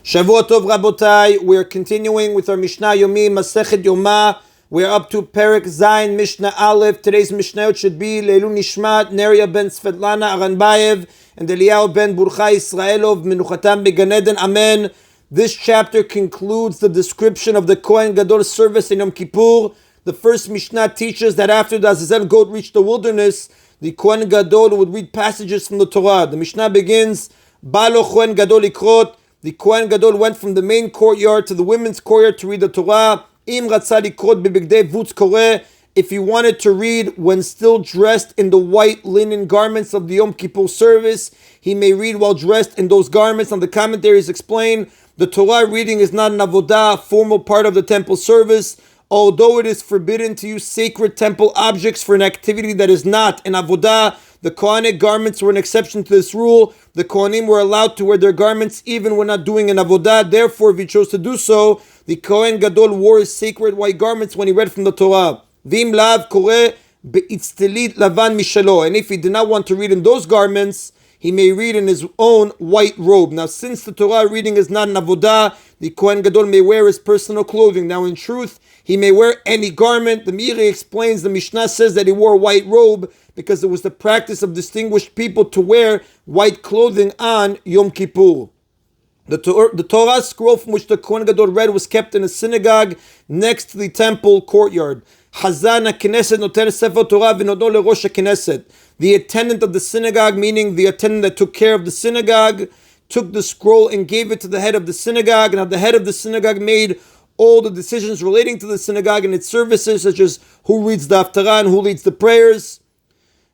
Shavua Tov Rabotai, we are continuing with our Mishna Yomi, Masechet Yoma. We are up to Perek Zayin, Mishna Alayev. Today's Mishnayot should be Leilu Nishmat, Neria ben Svetlana Aranbayev, and Eliyahu ben Burcha Israelov, Menuchatam Began Eden. Amen. This chapter concludes the description of the Kohen Gadol service in Yom Kippur. The first Mishnah teaches that after the Azazel goat reached the wilderness, the Kohen Gadol would read passages from the Torah. The Mishnah begins, Balo Kohen Gadol Ikrot. The Kohen Gadol went from the main courtyard to the women's courtyard to read the Torah. If he wanted to read when still dressed in the white linen garments of the Yom Kippur service, he may read while dressed in those garments. On the commentaries explain, the Torah reading is not an avodah, a formal part of the temple service. Although it is forbidden to use sacred temple objects for an activity that is not an avodah, the Kohanic garments were an exception to this rule. The Kohanim were allowed to wear their garments even when not doing an avodah. Therefore, if he chose to do so, the Kohen Gadol wore his sacred white garments when he read from the Torah. Vim lav kore be'itztelit lavan mishalo. And if he did not want to read in those garments, he may read in his own white robe. Now, since the Torah reading is not an avodah, the Kohen Gadol may wear his personal clothing. Now, in truth, he may wear any garment. The Meiri explains, the Mishnah says that he wore a white robe because it was the practice of distinguished people to wear white clothing on Yom Kippur. The Torah scroll from which the Kohen Gadol read was kept in a synagogue next to the temple courtyard. Hazan HaKnesset noter Sefer Torah v'nodo lerosh HaKnesset. The attendant of the synagogue, meaning the attendant that took care of the synagogue, took the scroll and gave it to the head of the synagogue. Now the head of the synagogue made all the decisions relating to the synagogue and its services, such as who reads the Haftarah and who leads the prayers.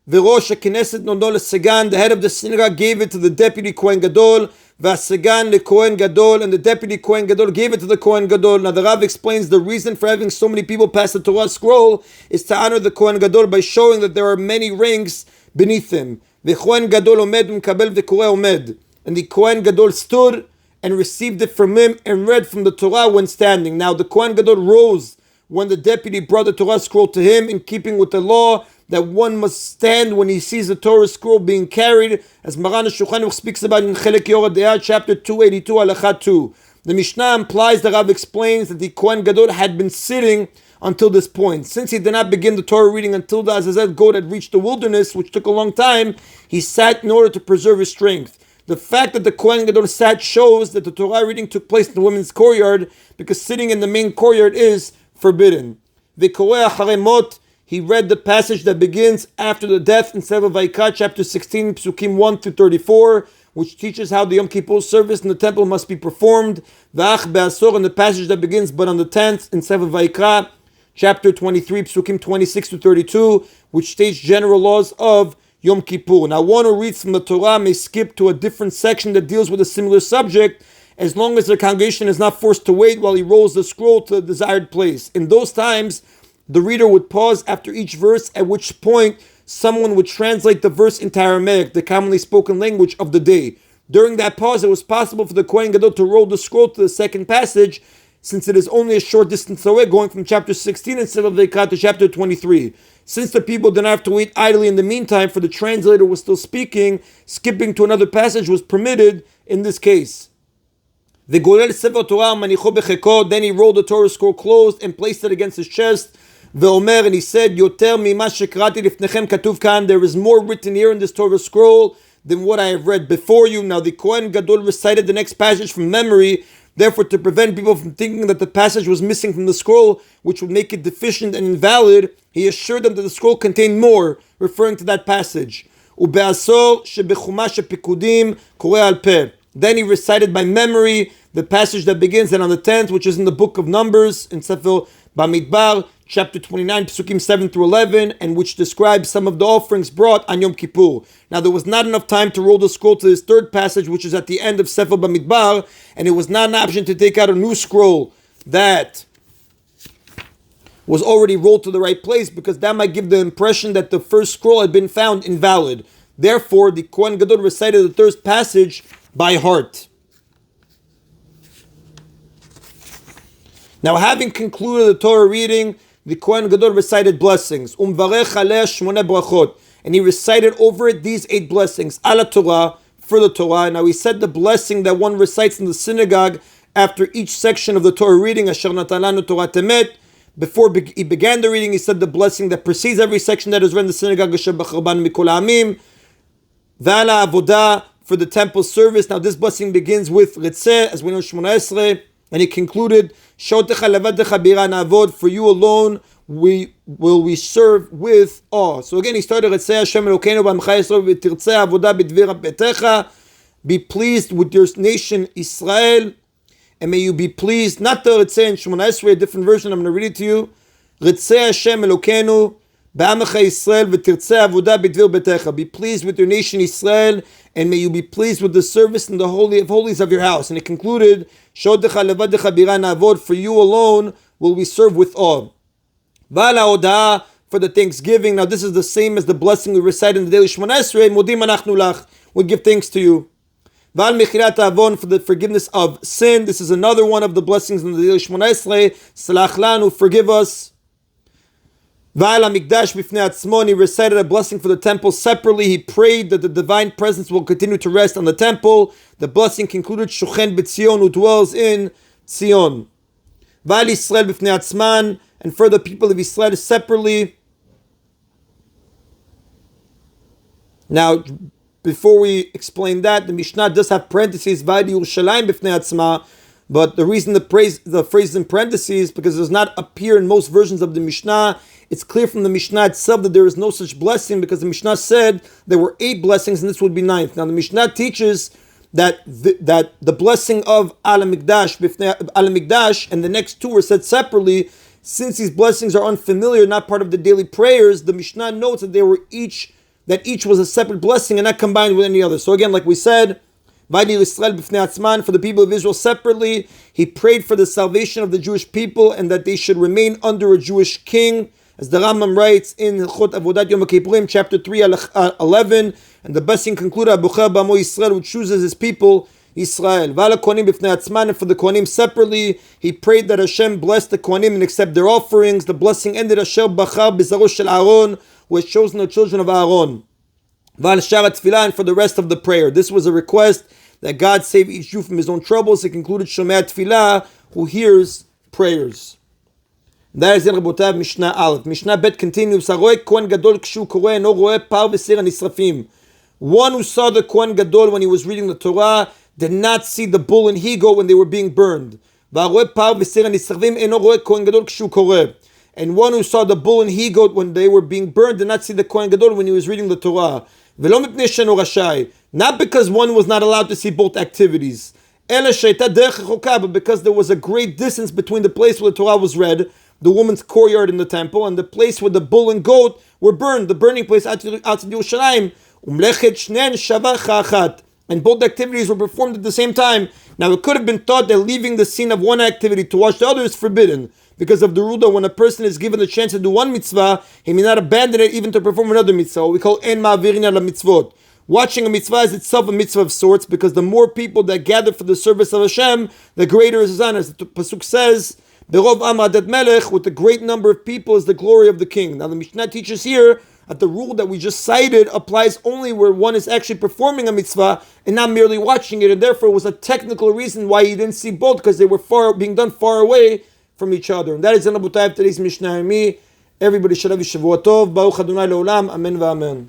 V'rosh HaKnesset nodo leSegan. The head of the synagogue gave it to the deputy Kohen Gadol. V'asegan leKohen Gadol, and the deputy Kohen Gadol gave it to the Kohen Gadol. Now the Rav explains the reason for having so many people pass the Torah scroll is to honor the Kohen Gadol by showing that there are many ranks beneath him. V'Kohen Gadol omed v'mkabel v'koreh omed. And the Kohen Gadol stood and received it from him and read from the Torah when standing. Now the Kohen Gadol rose when the deputy brought the Torah scroll to him, in keeping with the law that one must stand when he sees the Torah scroll being carried, as Maran Shulchan Aruch speaks about in Chelek Yorah De'ah, chapter 282, Halakha 2. The Mishnah implies, the Rav explains, that the Kohen Gadol had been sitting until this point. Since he did not begin the Torah reading until the Azazel goat had reached the wilderness, which took a long time, he sat in order to preserve his strength. The fact that the Kohen Gadol sat shows that the Torah reading took place in the women's courtyard, because sitting in the main courtyard is forbidden. V'koreh acharei mot. He read the passage that begins after the death in Sefer Vayikra, chapter 16, Psukim 1 through 34, which teaches how the Yom Kippur service in the temple must be performed. V'ach be'asor, and the passage that begins but on the 10th in Sefer Vayikra, chapter 23, Psukim 26 to 32, which states general laws of Yom Kippur. Now, one who reads from the Torah may skip to a different section that deals with a similar subject, as long as the congregation is not forced to wait while he rolls the scroll to the desired place. In those times, the reader would pause after each verse, at which point someone would translate the verse into Aramaic, the commonly spoken language of the day. During that pause, it was possible for the Kohen Gadol to roll the scroll to the second passage, since it is only a short distance away, going from chapter 16 in Sefer Vayikra to chapter 23. Since the people did not have to wait idly in the meantime, for the translator was still speaking, skipping to another passage was permitted in this case. Then he rolled the Torah scroll closed and placed it against his chest. And he said, Yoter mima shekrati lifnechem katuv kan. There is more written here in this Torah scroll than what I have read before you. Now the Kohen Gadol recited the next passage from memory. Therefore, to prevent people from thinking that the passage was missing from the scroll, which would make it deficient and invalid, he assured them that the scroll contained more, referring to that passage. Ube'asor shebechumash hapikudim koreh al peh. Then he recited by memory the passage that begins and on the 10th, which is in the book of Numbers, in Sefer Bamidbar, chapter 29, Psukim 7 through 11, and which describes some of the offerings brought on Yom Kippur. Now, there was not enough time to roll the scroll to this third passage, which is at the end of Sefer Bamidbar, and it was not an option to take out a new scroll that was already rolled to the right place, because that might give the impression that the first scroll had been found invalid. Therefore, the Kohen Gadol recited the third passage by heart. Now, having concluded the Torah reading, the Kohen Gadol recited blessings. Umvarech aleh shmoneh brachot. And he recited over it these 8 blessings. Ala Torah, for the Torah. Now, he said the blessing that one recites in the synagogue after each section of the Torah reading, Asher Natan Lanu Torah Temet. Before he began the reading, he said the blessing that precedes every section that is read in the synagogue, Asher Bachar Banu Mikol Ha'amim, V'ala Avodah, for the temple service. Now, this blessing begins with Ritzeh, as we know, Shmona Esrei, and he concluded, Shotecha Levadecha Bira Na'avod, for you alone we serve with awe. So again, he started Ritzeh Hashem Elokeinu B'Amcha Yisrael V'tirtzeh Avodah B'Dvira Betecha. Be pleased with your nation Israel, and may you be pleased. Not the Ritzeh in Shemona Esrei, a different version. I'm going to read it to you. Ritzeh Hashem Elokeinu B'Amcha Yisrael V'tirtzeh Avodah B'Dvir Betecha. Be pleased with your nation Israel, and may you be pleased with the service in the Holy of Holies of your house. And it concluded, Shodecha Levadecha Bira Na'avod, for you alone will we serve with awe. V'ala Odah, for the thanksgiving. Now this is the same as the blessing we recite in the daily Shemona Esrei. Modim anachnu lach, we give thanks to you. V'al mechilat avon, for the forgiveness of sin. This is another one of the blessings in the daily Shemona Esrei. Salach lanu, forgive us. V'al hamikdash b'fnei atzmo, he recited a blessing for the temple separately. He prayed that the divine presence will continue to rest on the temple. The blessing concluded, Shochen b'Tzion, who dwells in Tzion. V'al Yisrael b'fnei atzman, and for the people of Israel separately. Now, before we explain that, the Mishnah does have parentheses, V'al Yerushalayim b'fnei atzma, but the reason the phrase is in parentheses because it does not appear in most versions of the Mishnah. It's clear from the Mishnah itself that there is no such blessing because the Mishnah said there were 8 blessings and this would be 9th. Now the Mishnah teaches that the blessing of Al-Mikdash and the next 2 were said separately. Since these blessings are unfamiliar, not part of the daily prayers, the Mishnah notes that each was a separate blessing and not combined with any other. So again, like we said, Vaydi Yisrael b'fnei atzman, for the people of Israel separately. He prayed for the salvation of the Jewish people and that they should remain under a Jewish king. As the Rambam writes in Chot Avodat Yom Kippurim, chapter 3, 11, and the blessing concluded, Abucher B'amo Yisrael, who chooses his people, Israel. V'ala kohanim b'fnei atzman, and for the kohanim separately, he prayed that Hashem bless the kohanim and accept their offerings. The blessing ended, Asher bachar b'zaro shel Aaron, who has chosen the children of Aaron. V'al shara tefillah, and for the rest of the prayer. This was a request that God save each Jew from his own troubles. It concluded Shomei tefillah, who hears prayers. That is in Rabotav Mishnah Aleph. Mishnah Bet continues, Haroeh Kohen Gadol kshu koreh eno roeh par v'ser hanisrafim. One who saw the Kohen Gadol when he was reading the Torah did not see the bull and he-goat when they were being burned. V'haroeh par v'ser hanisrafim eno roeh Kohen Gadol kshu koreh. And one who saw the bull and he-goat when they were being burned did not see the Kohen Gadol when he was reading the Torah. V'lo mipnei she'eno rashai. Not because one was not allowed to see both activities. Ela she'ayta derech rechoka, but because there was a great distance between the place where the Torah was read, the woman's courtyard in the temple, and the place where the bull and goat were burned, the burning place outside Yerushalayim. Umlechet shnein shava cha'achat. And both activities were performed at the same time. Now it could have been thought that leaving the scene of one activity to watch the other is forbidden, because of the rule that when a person is given the chance to do one mitzvah, he may not abandon it even to perform another mitzvah. We call en ma'avirin ala mitzvot. Watching a mitzvah is itself a mitzvah of sorts, because the more people that gather for the service of Hashem, the greater is his honor. As the pasuk says, "Berov am adat melech," with the great number of people is the glory of the king. Now the Mishnah teaches here that the rule that we just cited applies only where one is actually performing a mitzvah and not merely watching it, and therefore it was a technical reason why he didn't see both, because they were being done far away from each other. And that is the Rabotai of today's Mishna Yomi. Everybody should have a Shavua Tov. Baruch Adonai Leolam. Amen v'amen.